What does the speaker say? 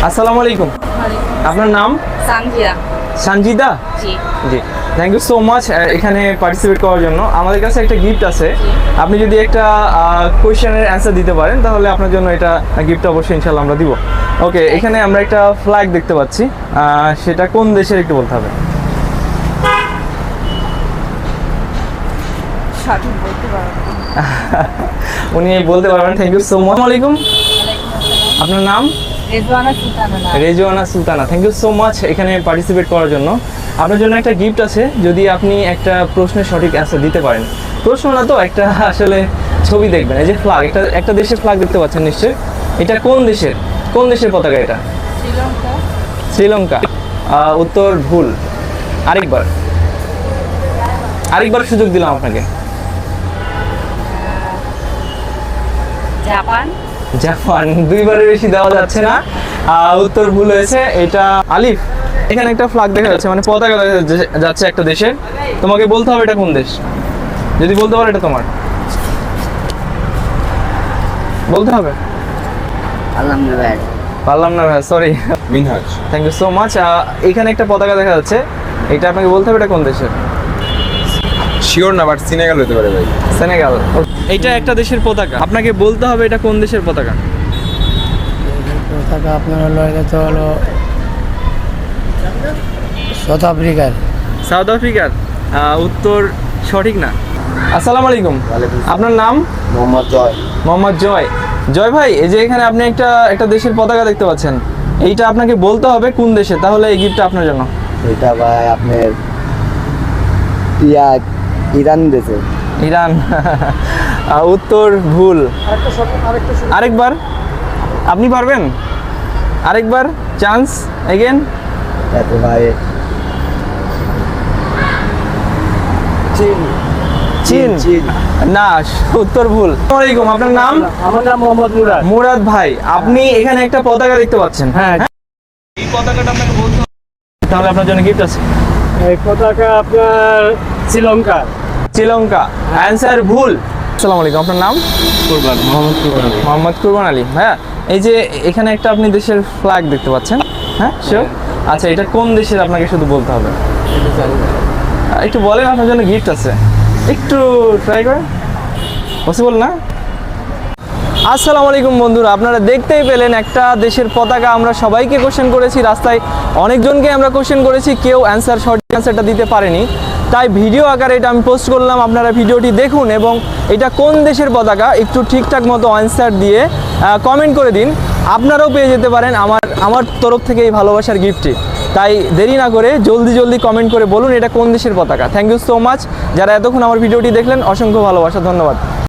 আসসালামু আলাইকুম। আপনার নাম? সানজিয়া। সঞ্জিদা? জি। জি, থ্যাংক ইউ সো মাচ এখানে পার্টিসিপেট করার জন্য। আমাদের কাছে একটা গিফট আছে, আপনি যদি একটা কোয়েশ্চেনের অ্যান্সার দিতে পারেন তাহলে আপনার জন্য এটা গিফট অবশ্যই ইনশাল্লাহ আমরা দিব। ওকে, এখানে আমরা একটা ফ্ল্যাগ দেখতে পাচ্ছি, সেটা কোন দেশের একটু বলতে হবে। সঠিক বলতে পারবো না। উনি বলতে পারবেন। Thank you so much. আসসালামু আলাইকুম। আপনার নাম? Rezwana Sultana. Rezwana Sultana, thank you so much এখানে পার্টিসিপেট করার জন্য। আপনার জন্য একটা গিফট আছে, যদি আপনি একটা প্রশ্নের সঠিক অ্যান্সার দিতে পারেন। প্রশ্ন না তো, একটা আসলে ছবি দেখবেন। এই যে ফ্ল্যাগ, একটা দেশের ফ্ল্যাগ দেখতে পাচ্ছেন নিশ্চয়ই। এটা কোন দেশের পতাকা এটা? শ্রীলঙ্কা। শ্রীলঙ্কা। উত্তর ভুল। আরেকবার সুযোগ দিলাম আপনাকে। জাপান। দুইবারের বেশি দেওয়া যাচ্ছে না, উত্তর ভুল হয়েছে। এটা আলিফ। এখানে একটা ফ্ল্যাগ দেখা যাচ্ছে, মানে পতাকা দেখা যাচ্ছে একটা দেশের। তোমাকে বলতে হবে এটা কোন দেশ। যদি বলতে পারো এটা তোমার, বলতে হবে। পারলাম না ভাই, sorry. Minhaj. Thank you so much. এখানে একটা পতাকা দেখা যাচ্ছে, এটা আপনাকে বলতে হবে এটা কোন দেশের। শিওর না, বাট সিনেগাল হতে পারে ভাই। সেনেগাল। এটা একটা দেশের পতাকা, আপনাকে বলতে হবে এটা কোন দেশের পতাকা। পতাকা আপনার হলো, এটা তো হলো সাউথ আফ্রিকার। সাউথ আফ্রিকার। উত্তর সঠিক না। আসসালামু আলাইকুম। আপনার নাম? মোহাম্মদ জয়। জয় ভাই, এই যে এখানে আপনি একটা দেশের পতাকা দেখতে পাচ্ছেন, এইটা আপনাকে বলতে হবে কোন দেশে, তাহলে এই গিফটটা আপনার জন্য। এটা ভাই আপনার ইরান দেশে। ইরান। উত্তর ভুল। আরেকবার আপনি পারবেন? আরেকবার চান্স এগেন। ভাই চীন। না, উত্তর ভুল। আসসালামু আলাইকুম। আপনার নাম? আমার নাম মোহাম্মদ মুরাদ। মুরাদ ভাই, আপনি এখানে একটা পতাকা দেখতে পাচ্ছেন। হ্যাঁ, এই পতাকাটা আপনাকে বলতে হবে, তাহলে আপনার জন্য গিফট আছে। এই পতাকা আপনার শ্রীলঙ্কা। অ্যান্সার ভুল। আসসালামু আলাইকুম। আপনার নাম? মোহাম্মদ কুরবান আলী। হ্যাঁ, এই যে এখানে একটা আপনি দেশের ফ্ল্যাগ দেখতে পাচ্ছেন। হ্যাঁ শিওর। আচ্ছা, এটা কোন দেশের আপনাকে শুধু বলতে হবে। একটু বলেন, আপনার জন্য গিফট আছে, একটু ট্রাই করেন। পসিবল না? আসসালামু আলাইকুম বন্ধুরা, আপনারা দেখতেই পেলেন একটা দেশের পতাকা আমরা সবাইকে কোশ্চেন করেছি, রাস্তায় অনেকজনকে আমরা কোশ্চেন করেছি, কেউ সঠিক অ্যান্সারটা দিতে পারেনি। তাই ভিডিও আকারে এটা আমি পোস্ট করলাম, আপনারা ভিডিওটি দেখুন এবং এটা কোন দেশের পতাকা একটু ঠিকঠাক মতো অ্যান্সার দিয়ে কমেন্ট করে দিন। আপনারাও পেয়ে যেতে পারেন আমার তরফ থেকে এই ভালোবাসার গিফটটি। তাই দেরি না করে জলদি কমেন্ট করে বলুন এটা কোন দেশের পতাকা। থ্যাংক ইউ সো মাচ যারা এতক্ষণ আমার ভিডিওটি দেখলেন, অসংখ্য ভালোবাসা, ধন্যবাদ।